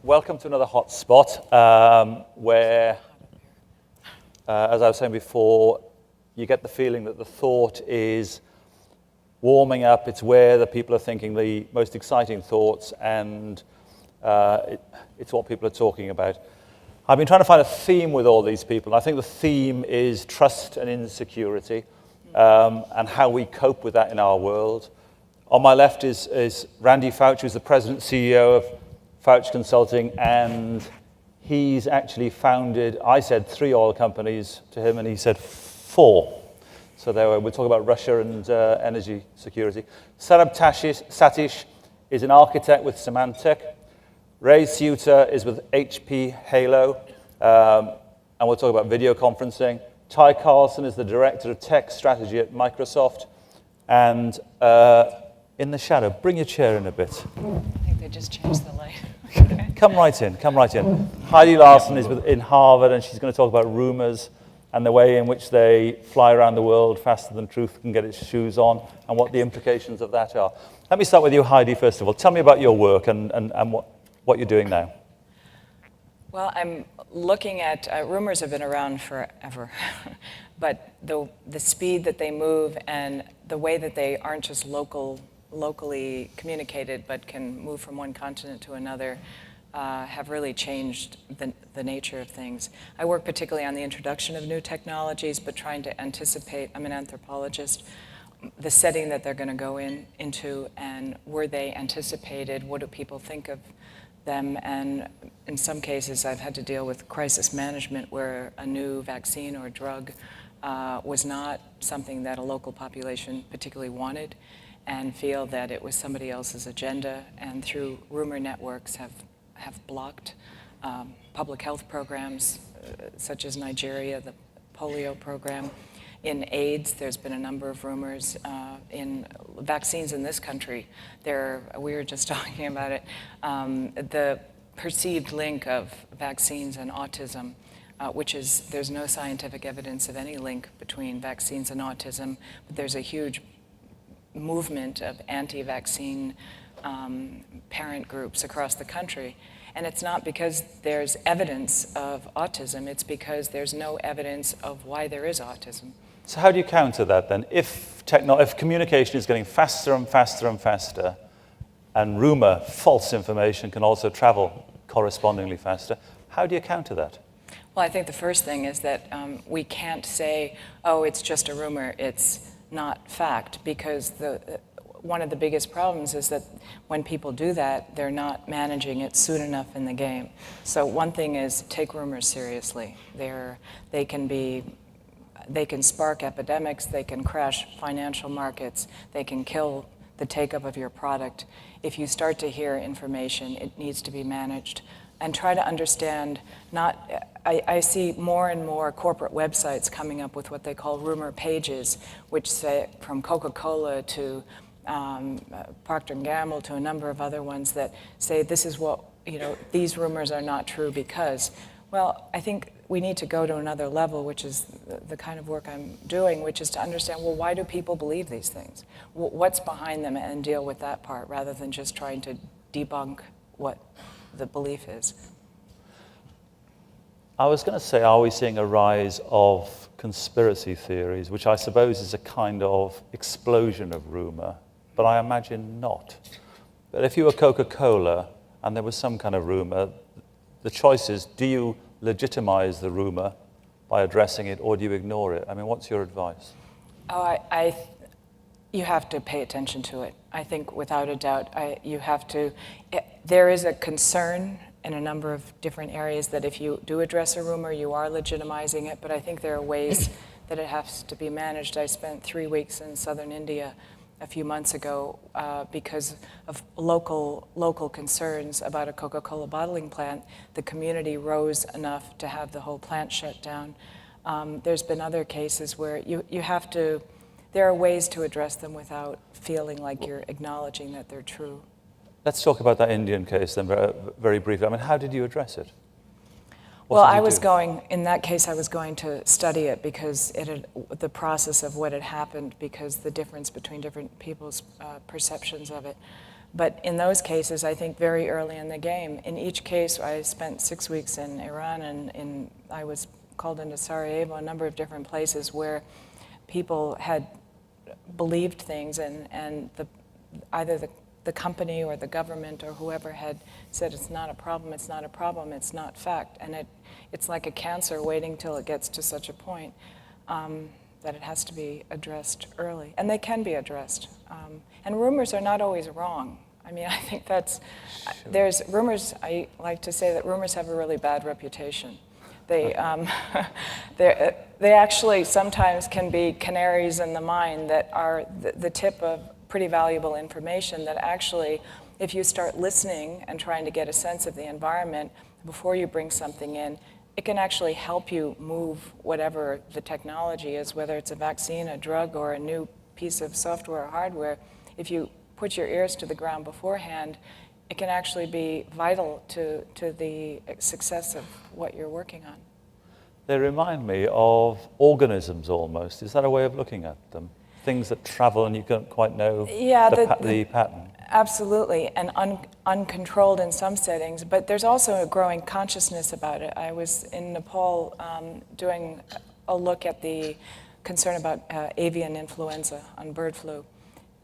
welcome to another hotspot where, as I was saying before, you get the feeling that the thought is warming up. It's where the people are thinking the most exciting thoughts, and it's what people are talking about. I've been trying to find a theme with all these people. I think the theme is trust and insecurity, and how we cope with that in our world. On my left is Randy Foutch, who's the president and CEO of Foutch Consulting, and he's actually founded, I said 3 oil companies to him, and he said 4. So there we'll talk about Russia and energy security. Sourabh Satish is an architect with Symantec. Siuta is with HP Halo, and we'll talk about video conferencing. Carlson is the director of tech strategy at Microsoft, and in the shadow, bring your chair in a bit. I think they just changed the light. Come right in. Heidi Larson is in Harvard, and she's going to talk about rumors and the way in which they fly around the world faster than truth can get its shoes on, and what the implications of that are. Let me start with you, Heidi, first of all. Tell me about your work and what you're doing now. Well, I'm looking at, rumors have been around forever, but the speed that they move and the way that they aren't just locally communicated, but can move from one continent to another, have really changed the nature of things. I work particularly on the introduction of new technologies, but trying to anticipate, I'm an anthropologist, the setting that they're going to go into, and were they anticipated, what do people think of them, and in some cases I've had to deal with crisis management where a new vaccine or drug was not something that a local population particularly wanted, and feel that it was somebody else's agenda, and through rumor networks have blocked public health programs such as Nigeria, the polio program. In AIDS, there's been a number of rumors. In vaccines in this country, we were just talking about it, the perceived link of vaccines and autism, which is, there's no scientific evidence of any link between vaccines and autism, but there's a huge movement of anti-vaccine parent groups across the country. And it's not because there's evidence of autism, it's because there's no evidence of why there is autism. So how do you counter that then? If communication is getting faster and faster and faster, and rumor, false information, can also travel correspondingly faster, how do you counter that? Well, I think the first thing is that we can't say, oh, it's just a rumor, it's not fact, because one of the biggest problems is that when people do that, they're not managing it soon enough in the game. So one thing is take rumors seriously. They can spark epidemics, they can crash financial markets, they can kill the take-up of your product. If you start to hear information, it needs to be managed. And try to understand, I see more and more corporate websites coming up with what they call rumor pages, which say from Coca-Cola to Procter & Gamble to a number of other ones that say this is what, these rumors are not true because, well, I think we need to go to another level, which is the kind of work I'm doing, which is to understand, well, why do people believe these things? What's behind them, and deal with that part rather than just trying to debunk what the belief is. I was going to say, are we seeing a rise of conspiracy theories, which I suppose is a kind of explosion of rumor, but I imagine not. But if you were Coca-Cola and there was some kind of rumor, the choice is, do you legitimize the rumor by addressing it, or do you ignore it? I mean, what's your advice? Oh, you have to pay attention to it. I think without a doubt, you have to. There is a concern in a number of different areas that if you do address a rumor, you are legitimizing it, but I think there are ways that it has to be managed. I spent 3 weeks in southern India a few months ago because of local concerns about a Coca-Cola bottling plant. The community rose enough to have the whole plant shut down. There's been other cases where you have to. There are ways to address them without feeling like you're acknowledging that they're true. Let's talk about that Indian case then very briefly. I mean, how did you address it? Well, in that case, I was going to study it because the process of what had happened, because the difference between different people's perceptions of it. But in those cases, I think very early in the game, in each case, I spent 6 weeks in Iran, and I was called into Sarajevo, a number of different places where people had believed things, and either the company or the government or whoever had said it's not a problem, it's not a problem, it's not fact. And it's like a cancer waiting till it gets to such a point that it has to be addressed early. And they can be addressed. And rumors are not always wrong. I mean, I think there's rumors, I like to say that rumors have a really bad reputation. They actually sometimes can be canaries in the mine that are the tip of pretty valuable information that actually, if you start listening and trying to get a sense of the environment before you bring something in, it can actually help you move whatever the technology is, whether it's a vaccine, a drug, or a new piece of software or hardware. If you put your ears to the ground beforehand, it can actually be vital to the success of what you're working on. They remind me of organisms almost. Is that a way of looking at them? Things that travel and you don't quite know the pattern. Absolutely, and uncontrolled in some settings, but there's also a growing consciousness about it. I was in Nepal doing a look at the concern about avian influenza on bird flu,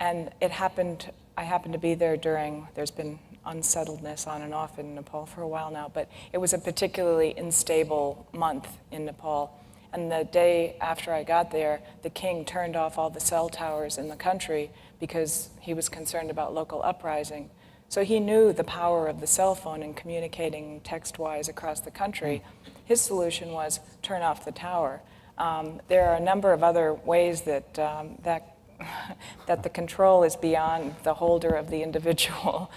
and I happened to be there there's been unsettledness on and off in Nepal for a while now, but it was a particularly unstable month in Nepal. And the day after I got there, the king turned off all the cell towers in the country because he was concerned about local uprising. So he knew the power of the cell phone in communicating text-wise across the country. His solution was turn off the tower. There are a number of other ways that the control is beyond the holder of the individual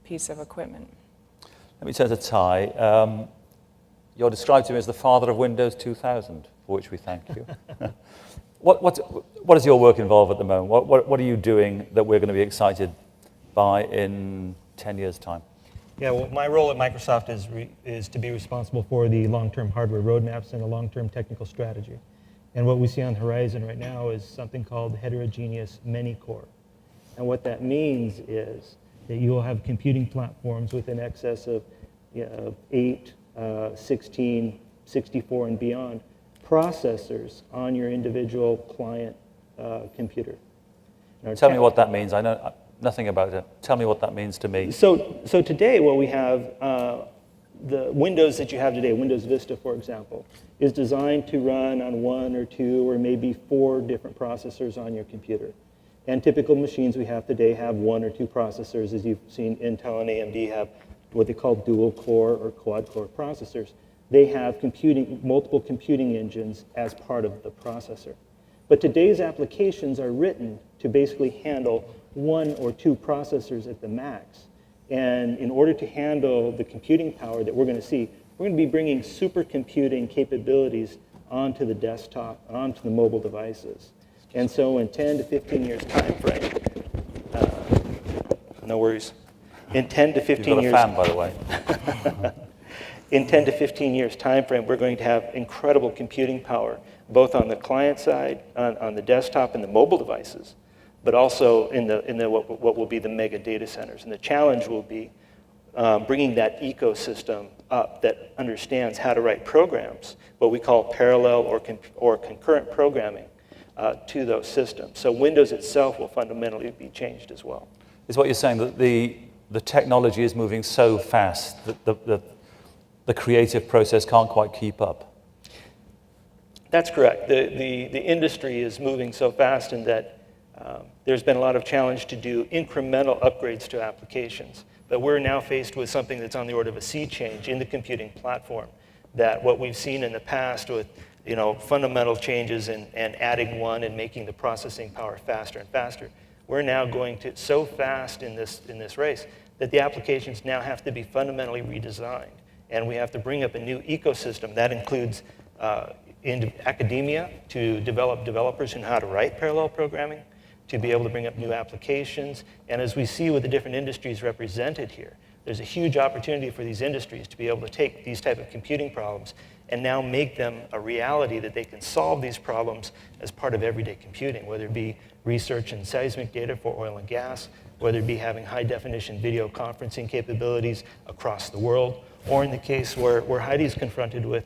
piece of equipment. Let me turn to Ty. You're described to me as the father of Windows 2000, for which we thank you. What does your work involve at the moment? What are you doing that we're going to be excited by in 10 years' time? Yeah, well, my role at Microsoft is to be responsible for the long-term hardware roadmaps and a long-term technical strategy. And what we see on the horizon right now is something called heterogeneous many-core. And what that means is that you will have computing platforms with an excess of 8, 16, 64, and beyond processors on your individual client computer. Tell me what that means. I know nothing about it. Tell me what that means to me. So today what we have, the Windows that you have today, Windows Vista, for example, is designed to run on 1 or 2 or maybe 4 different processors on your computer. And typical machines we have today have 1 or 2 processors. As you've seen, Intel and AMD have what they call dual-core or quad-core processors. They have multiple computing engines as part of the processor. But today's applications are written to basically handle 1 or 2 processors at the max. And in order to handle the computing power that we're going to see, we're going to be bringing supercomputing capabilities onto the desktop, onto the mobile devices. And so in 10 to 15 years time frame, no worries. In 10 to 15 years. You've got a fan, by the way. In 10 to 15 years time frame, we're going to have incredible computing power, both on the client side, on the desktop and the mobile devices, but also in what will be the mega data centers. And the challenge will be bringing that ecosystem up that understands how to write programs, what we call parallel or concurrent programming to those systems. So Windows itself will fundamentally be changed as well. Is what you're saying that the technology is moving so fast that the creative process can't quite keep up? That's correct. The industry is moving so fast in that there's been a lot of challenge to do incremental upgrades to applications. But we're now faced with something that's on the order of a sea change in the computing platform, that what we've seen in the past with fundamental changes and adding one and making the processing power faster and faster, we're now going to so fast in this race that the applications now have to be fundamentally redesigned. And we have to bring up a new ecosystem. That includes in academia to develop developers who know how to write parallel programming, to be able to bring up new applications. And as we see with the different industries represented here, there's a huge opportunity for these industries to be able to take these type of computing problems and now make them a reality that they can solve these problems as part of everyday computing, whether it be research and seismic data for oil and gas, whether it be having high-definition video conferencing capabilities across the world, or in the case where Heidi's confronted with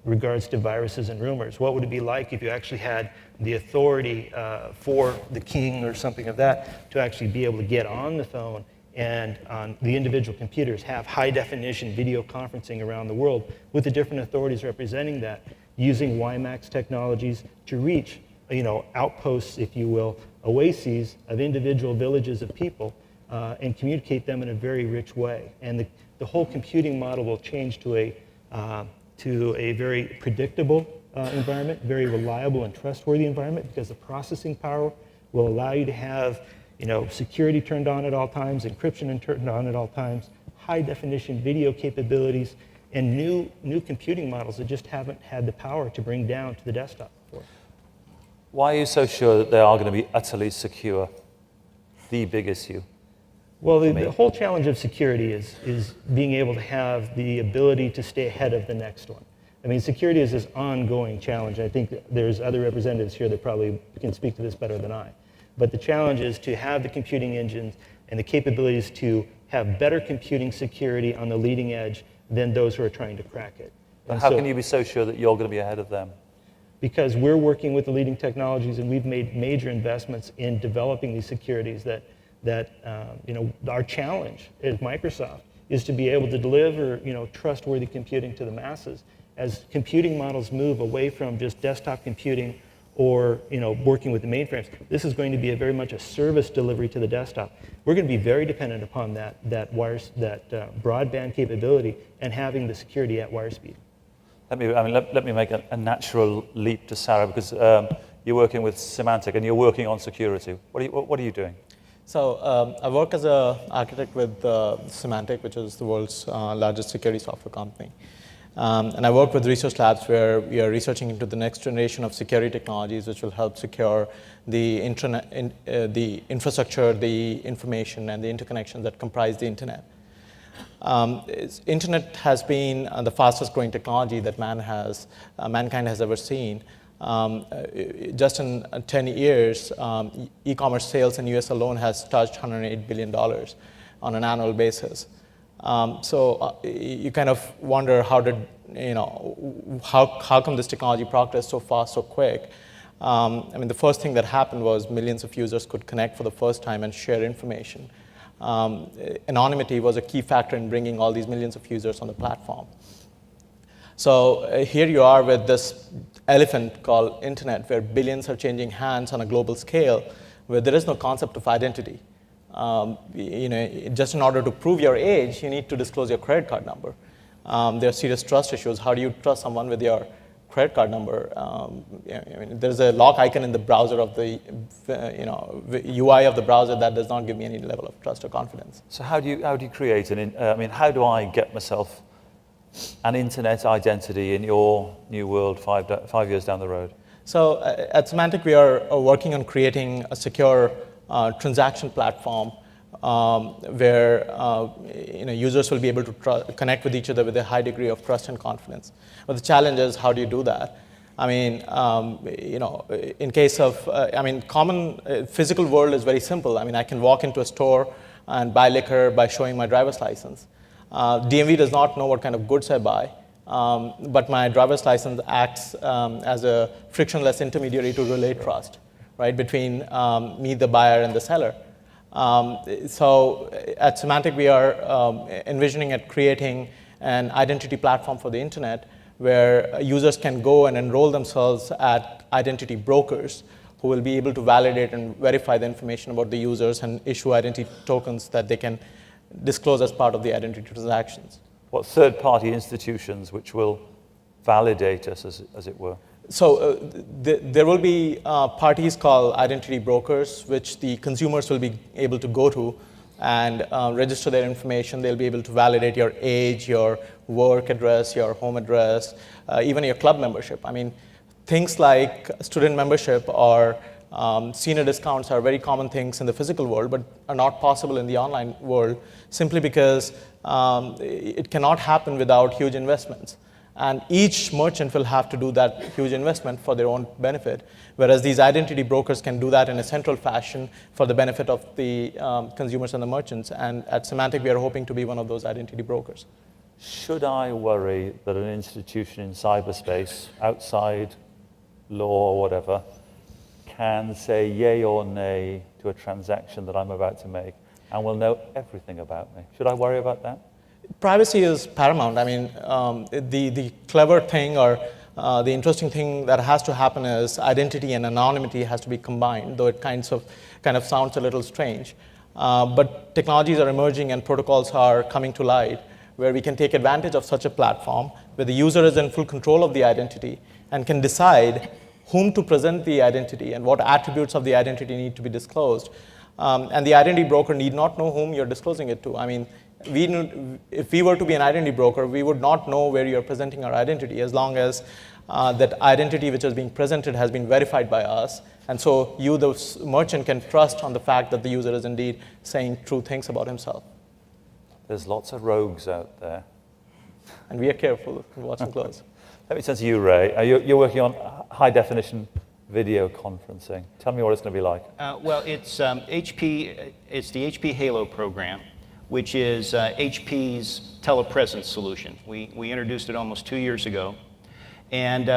regards to viruses and rumors. What would it be like if you actually had the authority for the king or something of that to actually be able to get on the phone and on the individual computers have high-definition video conferencing around the world with the different authorities representing that, using WiMAX technologies to reach, outposts, if you will, oases of individual villages of people and communicate them in a very rich way. And the whole computing model will change to a very predictable environment, very reliable and trustworthy environment, because the processing power will allow you to have security turned on at all times, encryption turned on at all times, high-definition video capabilities, and new computing models that just haven't had the power to bring down to the desktop before. Why are you so sure that they are going to be utterly secure? The big issue. Well, the whole challenge of security is being able to have the ability to stay ahead of the next one. I mean, security is this ongoing challenge. I think there's other representatives here that probably can speak to this better than I. But the challenge is to have the computing engines and the capabilities to have better computing security on the leading edge than those who are trying to crack it. But how can you be so sure that you're going to be ahead of them? Because we're working with the leading technologies, and we've made major investments in developing these securities that our challenge at Microsoft is to be able to deliver trustworthy computing to the masses. As computing models move away from just desktop computing or working with the mainframes, this is going to be very much a service delivery to the desktop. We're going to be very dependent upon that broadband capability and having the security at wire speed. Let me make a natural leap to Sarah, because you're working with Symantec and you're working on security. What are you doing? So I work as an architect with Symantec, which is the world's largest security software company. And I work with research labs where we are researching into the next generation of security technologies, which will help secure the infrastructure, the information, and the interconnections that comprise the internet. Internet has been the fastest growing technology that mankind has ever seen. Just in 10 years, e-commerce sales in US alone has touched $108 billion on an annual basis. So you kind of wonder how come this technology progressed so fast, so quick? The first thing that happened was millions of users could connect for the first time and share information. Anonymity was a key factor in bringing all these millions of users on the platform. So here you are with this elephant called internet, where billions are changing hands on a global scale, where there is no concept of identity. Just in order to prove your age, you need to disclose your credit card number. There are serious trust issues. How do you trust someone with your credit card number? There's a lock icon in the browser of the UI of the browser that does not give me any level of trust or confidence. So how do you create how do I get myself an internet identity in your new world 5 years down the road? So at Symantec, we are working on creating a secure transaction platform where users will be able to connect with each other with a high degree of trust and confidence. But the challenge is, how do you do that? In case of, common physical world is very simple. I can walk into a store and buy liquor by showing my driver's license. DMV does not know what kind of goods I buy, but my driver's license acts as a frictionless intermediary to relay trust, right, between me, the buyer, and the seller. So at Symantec, we are envisioning at creating an identity platform for the internet where users can go and enroll themselves at identity brokers who will be able to validate and verify the information about the users and issue identity tokens that they can disclose as part of the identity transactions. What third-party institutions which will validate us, as it were? So there will be parties called identity brokers, which the consumers will be able to go to and register their information. They'll be able to validate your age, your work address, your home address, even your club membership. Things like student membership or senior discounts are very common things in the physical world, but are not possible in the online world simply because it cannot happen without huge investments. And each merchant will have to do that huge investment for their own benefit, whereas these identity brokers can do that in a central fashion for the benefit of the consumers and the merchants. And at Symantec, we are hoping to be one of those identity brokers. Should I worry that an institution in cyberspace, outside law or whatever, can say yay or nay to a transaction that I'm about to make and will know everything about me? Should I worry about that? Privacy is paramount. I mean, the clever thing or the interesting thing that has to happen is identity and anonymity has to be combined, though it kind of sounds a little strange. But technologies are emerging and protocols are coming to light where we can take advantage of such a platform where the user is in full control of the identity and can decide whom to present the identity and what attributes of the identity need to be disclosed. And the identity broker need not know whom you're disclosing it to. I mean, if we were to be an identity broker, we would not know where you're presenting our identity as long as that identity which is being presented has been verified by us. And so you, the merchant, can trust on the fact that the user is indeed saying true things about himself. There's lots of rogues out there. And we are careful and watching close. Let me turn to you, Ray. You're working on high-definition video conferencing. Tell me what it's going to be like. Well, it's HP. It's the HP Halo program, which is HP's telepresence solution. We introduced it almost 2 years ago, and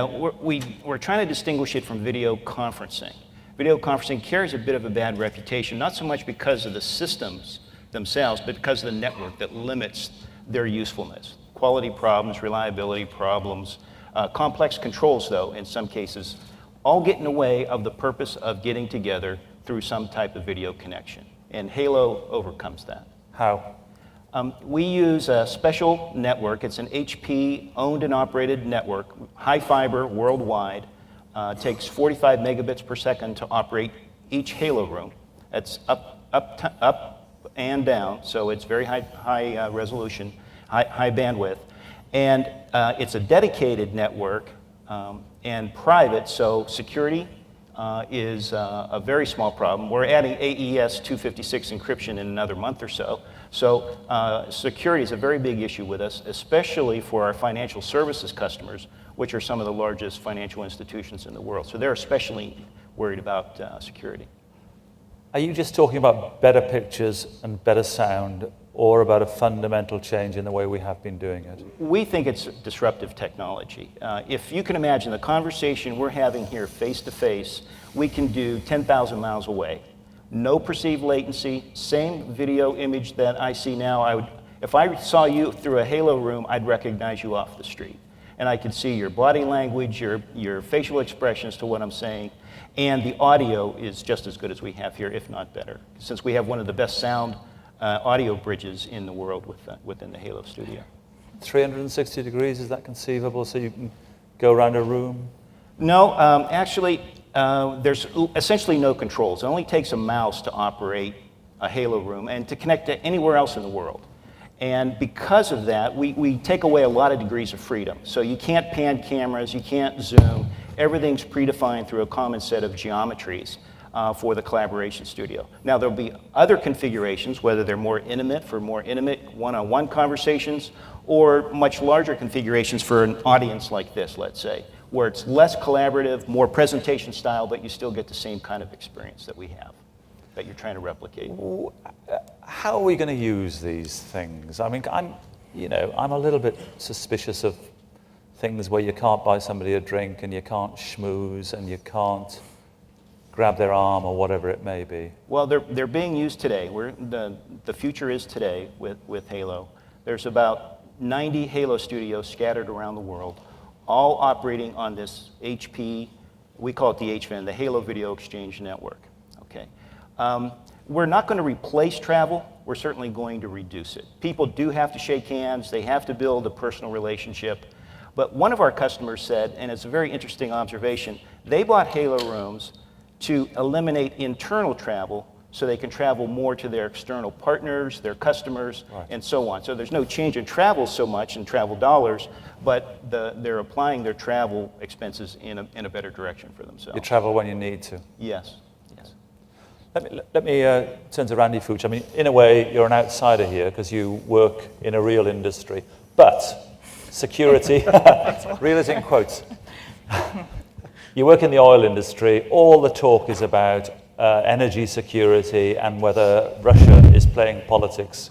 we're trying to distinguish it from video conferencing. Video conferencing carries a bit of a bad reputation, not so much because of the systems themselves, but because of the network that limits their usefulness. Quality problems, reliability problems, complex controls, though, in some cases, all get in the way of the purpose of getting together through some type of video connection. And Halo overcomes that. How? We use a special network. It's an HP owned and operated network, high fiber worldwide. Takes 45 megabits per second to operate each Halo room. It's up and down, so it's very high resolution, high bandwidth. And it's a dedicated network and private, so security is a very small problem. We're adding AES 256 encryption in another month or so. So security is a very big issue with us, especially for our financial services customers, which are some of the largest financial institutions in the world. So they're especially worried about security. Are you just talking about better pictures and better sound, or about a fundamental change in the way we have been doing it? We think it's disruptive technology. If you can imagine the conversation we're having here face to face, we can do 10,000 miles away. No perceived latency, same video image that I see now. If I saw you through a Halo room, I'd recognize you off the street. And I could see your body language, your facial expressions to what I'm saying. And the audio is just as good as we have here, if not better, since we have one of the best sound audio bridges in the world within the Halo studio. 360 degrees, is that conceivable, so you can go around a room? No, actually, there's essentially no controls. It only takes a mouse to operate a Halo room and to connect to anywhere else in the world. And because of that, we take away a lot of degrees of freedom. So you can't pan cameras, you can't zoom. Everything's predefined through a common set of geometries for the collaboration studio. Now, there'll be other configurations, whether they're more intimate for more intimate one-on-one conversations, or much larger configurations for an audience like this, let's say, where it's less collaborative, more presentation style, but you still get the same kind of experience that we have, that you're trying to replicate. How are we going to use these things? I mean, I'm a little bit suspicious of things where you can't buy somebody a drink and you can't schmooze and you can't grab their arm or whatever it may be. Well, they're being used today. The future is today with Halo. There's about 90 Halo studios scattered around the world, all operating on this HP, we call it the HVAN, the Halo Video Exchange Network. Okay. We're not going to replace travel. We're certainly going to reduce it. People do have to shake hands. They have to build a personal relationship. But one of our customers said, and it's a very interesting observation, they bought Halo rooms to eliminate internal travel so they can travel more to their external partners, their customers, right, and so on. So there's no change in travel so much in travel dollars, but they're applying their travel expenses in a better direction for themselves. You travel when you need to. Yes. Yes. Let me turn to Randy Foutch. I mean, in a way, you're an outsider here because you work in a real industry. But security, real as in quotes. You work in the oil industry, all the talk is about energy security and whether Russia is playing politics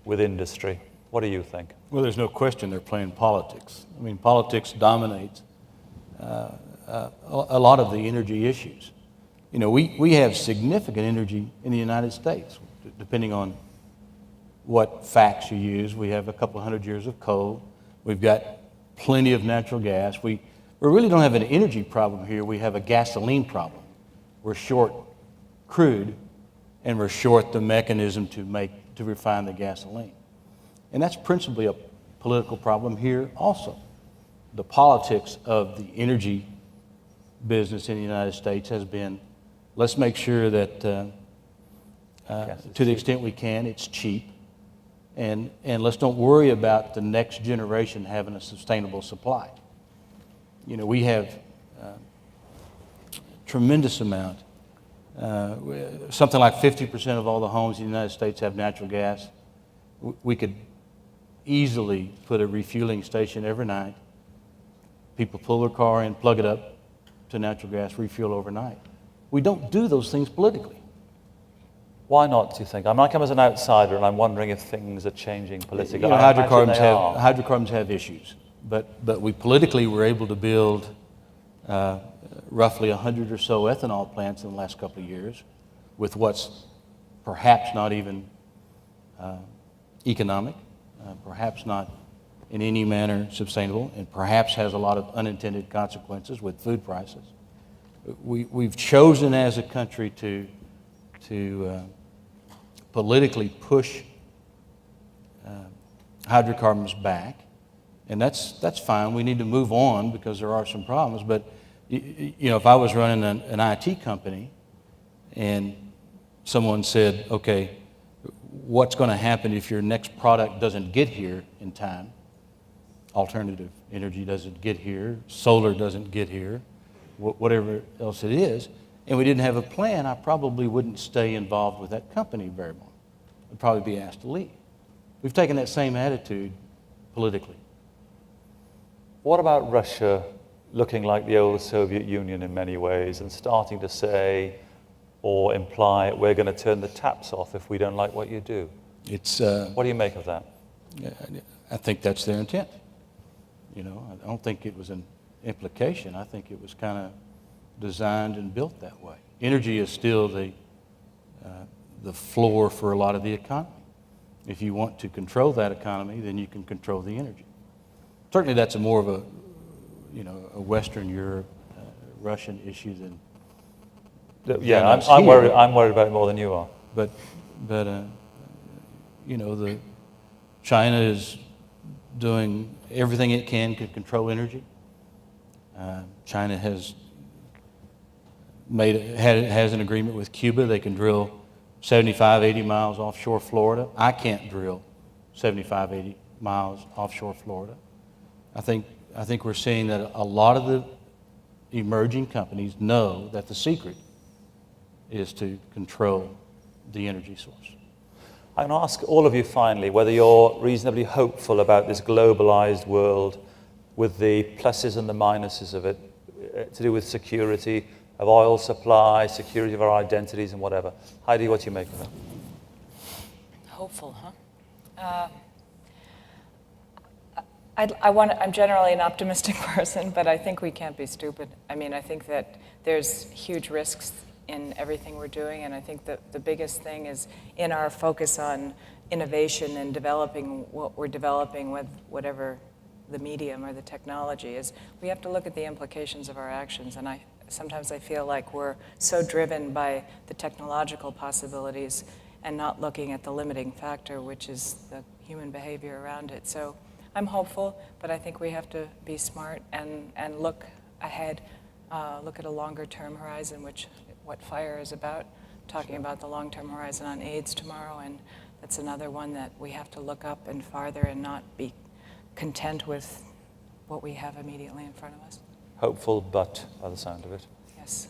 with industry. What do you think? Well, there's no question they're playing politics. I mean, politics dominates a lot of the energy issues. You know, we have significant energy in the United States, depending on what facts you use. We have a couple hundred years of coal. We've got plenty of natural gas. We really don't have an energy problem here. We have a gasoline problem. We're short crude, and we're short the mechanism to refine the gasoline. And that's principally a political problem here also. The politics of the energy business in the United States has been, let's make sure that to the extent we can, it's cheap. And let's don't worry about the next generation having a sustainable supply. You know, we have tremendous amount. Something like 50% of all the homes in the United States have natural gas. We could easily put a refueling station every night. People pull their car in, plug it up to natural gas, refuel overnight. We don't do those things politically. Why not, do you think? I mean, I come as an outsider and I'm wondering if things are changing politically. You know, hydrocarbons have issues, but we politically were able to build roughly 100 or so ethanol plants in the last couple of years with what's perhaps not even economic, perhaps not in any manner sustainable, and perhaps has a lot of unintended consequences with food prices. We've chosen as a country to politically push hydrocarbons back, and that's fine. We need to move on because there are some problems. But you know, if I was running an IT company and someone said, "Okay, what's going to happen if your next product doesn't get here in time? Alternative energy doesn't get here, solar doesn't get here, whatever else it is," and we didn't have a plan, I probably wouldn't stay involved with that company very long. I'd probably be asked to leave. We've taken that same attitude politically. What about Russia looking like the old Soviet Union in many ways and starting to say or imply we're going to turn the taps off if we don't like what you do? What do you make of that? I think that's their intent. You know, I don't think it was an implication. I think it was kind of designed and built that way. Energy is still the floor for a lot of the economy. If you want to control that economy, then you can control the energy. Certainly, that's more of a Western Europe, Russian issue than. Yeah, I'm worried about it more than you are. But you know, China is doing everything it can to control energy. China has has an agreement with Cuba. They can drill 75, 80 miles offshore Florida. I can't drill 75, 80 miles offshore Florida. I think we're seeing that a lot of the emerging companies know that the secret is to control the energy source. I'm going to ask all of you finally whether you're reasonably hopeful about this globalized world with the pluses and the minuses of it, to do with security of oil supply, security of our identities and whatever. Heidi, what do you make of it? Hopeful, huh? I'm generally an optimistic person, but I think we can't be stupid. I mean, I think that there's huge risks in everything we're doing, and I think that the biggest thing is in our focus on innovation and developing what we're developing with whatever the medium or the technology is, we have to look at the implications of our actions. And sometimes I feel like we're so driven by the technological possibilities and not looking at the limiting factor, which is the human behavior around it. So I'm hopeful, but I think we have to be smart and look ahead, look at a longer-term horizon, which what FiRe is about, talking about the long-term horizon on AIDS tomorrow, and that's another one that we have to look up and farther and not be content with what we have immediately in front of us. Hopeful, but by the sound of it. Yes.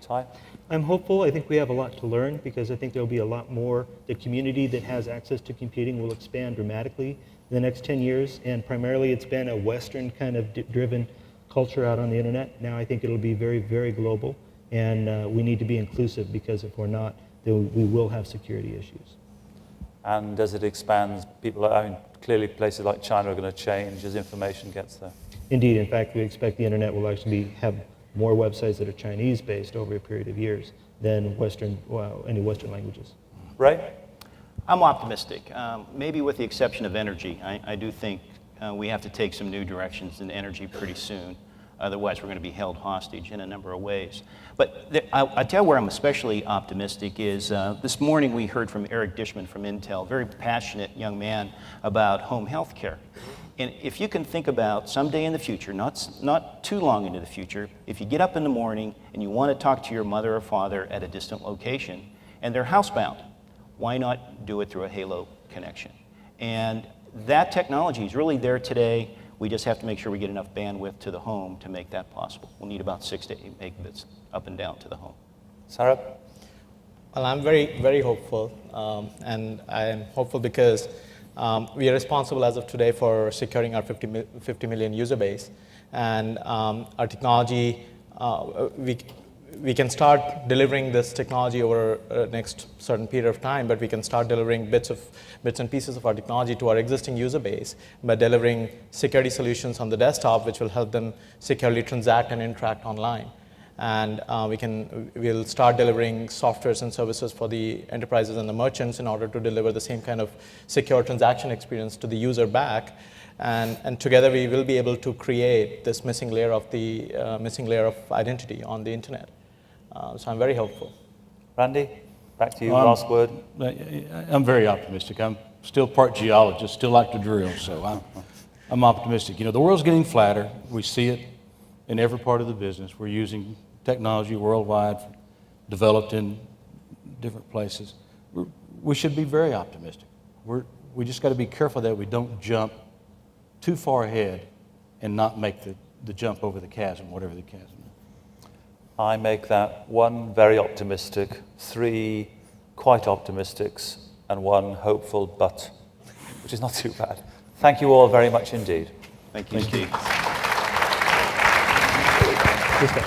Ty? I'm hopeful. I think we have a lot to learn because I think there'll be a lot more. The community that has access to computing will expand dramatically. in the next 10 years, and primarily it's been a Western kind of driven culture out on the internet. Now I think it'll be very, very global, and we need to be inclusive, because if we're not, then we will have security issues. And as it expands, clearly places like China are going to change as information gets there. Indeed, in fact, we expect the internet will actually have more websites that are Chinese-based over a period of years than any Western languages. Ray? I'm optimistic, maybe with the exception of energy. I do think we have to take some new directions in energy pretty soon. Otherwise, we're going to be held hostage in a number of ways. But I tell you where I'm especially optimistic is this morning we heard from Eric Dishman from Intel, very passionate young man about home health care. And if you can think about someday in the future, not too long into the future, if you get up in the morning and you want to talk to your mother or father at a distant location and they're housebound, why not do it through a Halo connection? And that technology is really there today. We just have to make sure we get enough bandwidth to the home to make that possible. We'll need about 6 to 8 megabits up and down to the home. Sourabh? Well, I'm very, very hopeful, and I'm hopeful because we are responsible as of today for securing our 50 million user base, and our technology, we can start delivering this technology over next certain period of time, but we can start delivering bits and pieces of our technology to our existing user base by delivering security solutions on the desktop, which will help them securely transact and interact online. And we'll start delivering softwares and services for the enterprises and the merchants in order to deliver the same kind of secure transaction experience to the user back. And together we will be able to create this missing layer of identity on the internet. So I'm very hopeful. Randy, back to you, last word. I'm very optimistic. I'm still part geologist, still like to drill, so I'm optimistic. You know, the world's getting flatter. We see it in every part of the business. We're using technology worldwide, developed in different places. We should be very optimistic. We just got to be careful that we don't jump too far ahead and not make the jump over the chasm, whatever the chasm is. I make that 1 very optimistic, 3 quite optimistics, and 1 hopeful but, which is not too bad. Thank you all very much indeed. Thank you, Steve. Just a